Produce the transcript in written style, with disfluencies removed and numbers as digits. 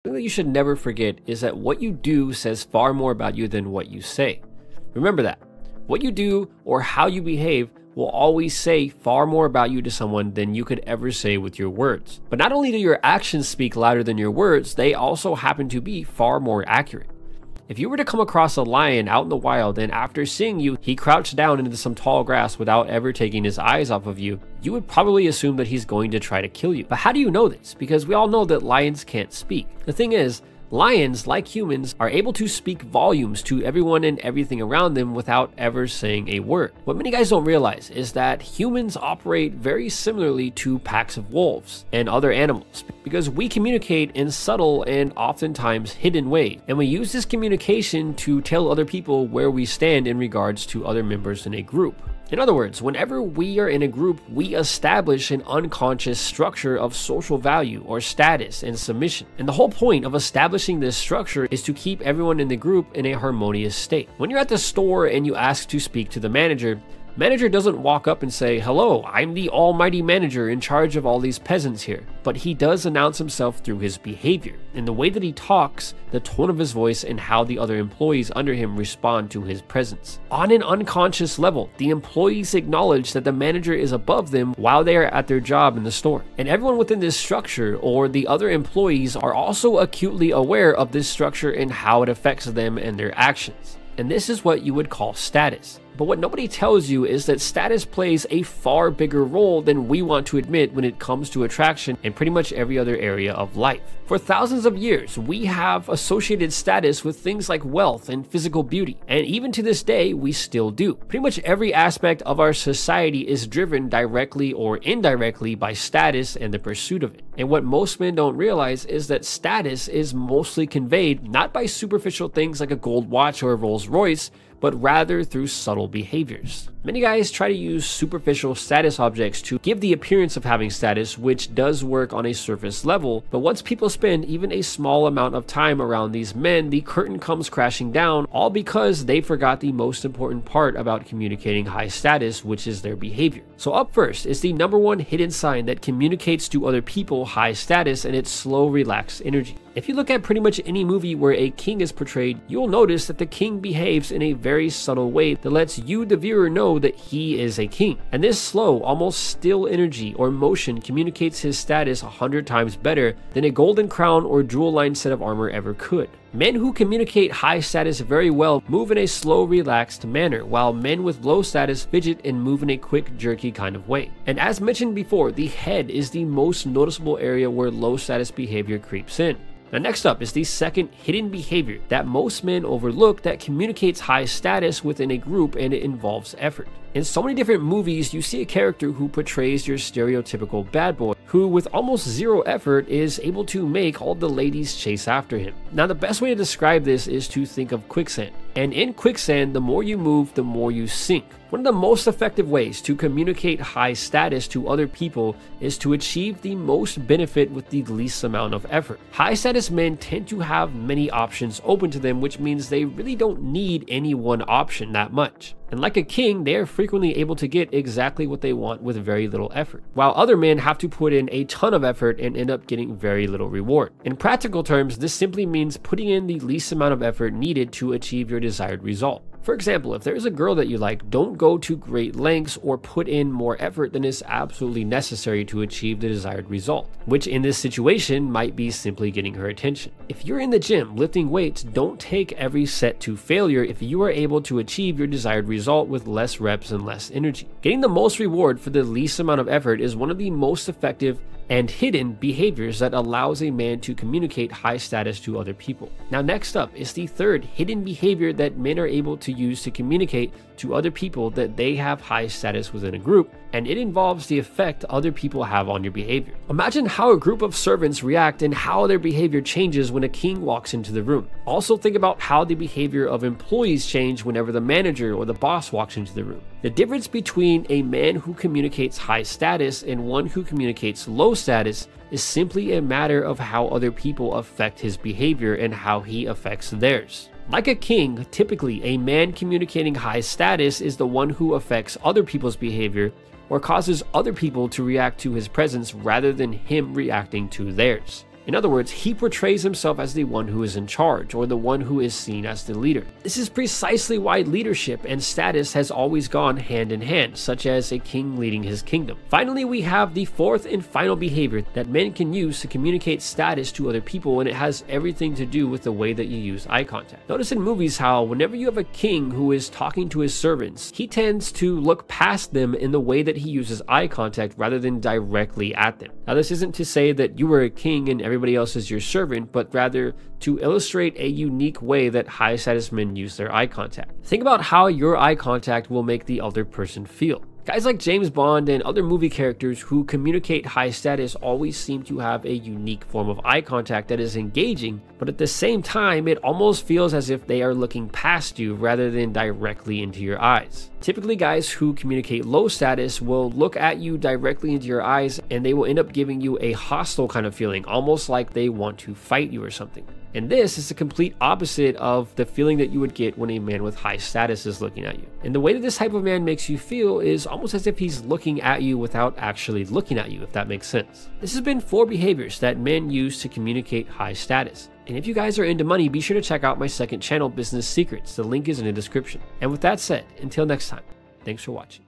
Something that you should never forget is that what you do says far more about you than what you say. Remember that. What you do or how you behave will always say far more about you to someone than you could ever say with your words. But not only do your actions speak louder than your words, they also happen to be far more accurate. If you were to come across a lion out in the wild and after seeing you, he crouched down into some tall grass without ever taking his eyes off of you, you would probably assume that he's going to try to kill you. But how do you know this? Because we all know that lions can't speak. The thing is, lions, like humans, are able to speak volumes to everyone and everything around them without ever saying a word. What many guys don't realize is that humans operate very similarly to packs of wolves and other animals, because we communicate in subtle and oftentimes hidden ways, and we use this communication to tell other people where we stand in regards to other members in a group. In other words, whenever we are in a group, we establish an unconscious structure of social value or status and submission. And the whole point of establishing this structure is to keep everyone in the group in a harmonious state. When you're at the store and you ask to speak to the manager doesn't walk up and say, "Hello, I'm the almighty manager in charge of all these peasants here." But he does announce himself through his behavior, in the way that he talks, the tone of his voice, and how the other employees under him respond to his presence. On an unconscious level, the employees acknowledge that the manager is above them while they are at their job in the store. And everyone within this structure or the other employees are also acutely aware of this structure and how it affects them and their actions. And this is what you would call status. But what nobody tells you is that status plays a far bigger role than we want to admit when it comes to attraction and pretty much every other area of life. For thousands of years, we have associated status with things like wealth and physical beauty, and even to this day, we still do. Pretty much every aspect of our society is driven directly or indirectly by status and the pursuit of it. And what most men don't realize is that status is mostly conveyed not by superficial things like a gold watch or a Rolls Royce, but rather through subtle behaviors. Many guys try to use superficial status objects to give the appearance of having status, which does work on a surface level, but once people spend even a small amount of time around these men, the curtain comes crashing down, all because they forgot the most important part about communicating high status, which is their behavior. So up first is the #1 hidden sign that communicates to other people high status, and it's slow, relaxed energy. If you look at pretty much any movie where a king is portrayed, you'll notice that the king behaves in a very subtle way that lets you, the viewer, know that he is a king. And this slow, almost still energy or motion communicates his status 100 times better than a golden crown or jewel-lined set of armor ever could. Men who communicate high status very well move in a slow, relaxed manner, while men with low status fidget and move in a quick, jerky kind of way. And as mentioned before, the head is the most noticeable area where low status behavior creeps in. Now next up is the second hidden behavior that most men overlook that communicates high status within a group, and it involves effort. In so many different movies, you see a character who portrays your stereotypical bad boy, who with almost zero effort is able to make all the ladies chase after him. Now the best way to describe this is to think of quicksand. And in quicksand, the more you move, the more you sink. One of the most effective ways to communicate high status to other people is to achieve the most benefit with the least amount of effort. High status men tend to have many options open to them, which means they really don't need any one option that much. And like a king, they are frequently able to get exactly what they want with very little effort, while other men have to put in a ton of effort and end up getting very little reward. In practical terms, this simply means putting in the least amount of effort needed to achieve your desired result. For example, if there is a girl that you like, don't go to great lengths or put in more effort than is absolutely necessary to achieve the desired result, which in this situation might be simply getting her attention. If you're in the gym lifting weights, don't take every set to failure if you are able to achieve your desired result with less reps and less energy. Getting the most reward for the least amount of effort is one of the most effective and hidden behaviors that allows a man to communicate high status to other people. Now next up is the third hidden behavior that men are able to use to communicate to other people that they have high status within a group, and it involves the effect other people have on your behavior. Imagine how a group of servants react and how their behavior changes when a king walks into the room. Also think about how the behavior of employees change whenever the manager or the boss walks into the room. The difference between a man who communicates high status and one who communicates low status is simply a matter of how other people affect his behavior and how he affects theirs. Like a king, typically a man communicating high status is the one who affects other people's behavior or causes other people to react to his presence rather than him reacting to theirs. In other words, he portrays himself as the one who is in charge, or the one who is seen as the leader. This is precisely why leadership and status has always gone hand in hand, such as a king leading his kingdom. Finally, we have the fourth and final behavior that men can use to communicate status to other people, and it has everything to do with the way that you use eye contact. Notice in movies how whenever you have a king who is talking to his servants, he tends to look past them in the way that he uses eye contact rather than directly at them. Now, this isn't to say that you are a king and everybody else is your servant, but rather to illustrate a unique way that high status men use their eye contact. Think about how your eye contact will make the other person feel. Guys like James Bond and other movie characters who communicate high status always seem to have a unique form of eye contact that is engaging, but at the same time, it almost feels as if they are looking past you rather than directly into your eyes. Typically, guys who communicate low status will look at you directly into your eyes, and they will end up giving you a hostile kind of feeling, almost like they want to fight you or something. And this is the complete opposite of the feeling that you would get when a man with high status is looking at you. And the way that this type of man makes you feel is almost as if he's looking at you without actually looking at you, if that makes sense. This has been 4 behaviors that men use to communicate high status. And if you guys are into money, be sure to check out my second channel, Business Secrets. The link is in the description. And with that said, until next time, thanks for watching.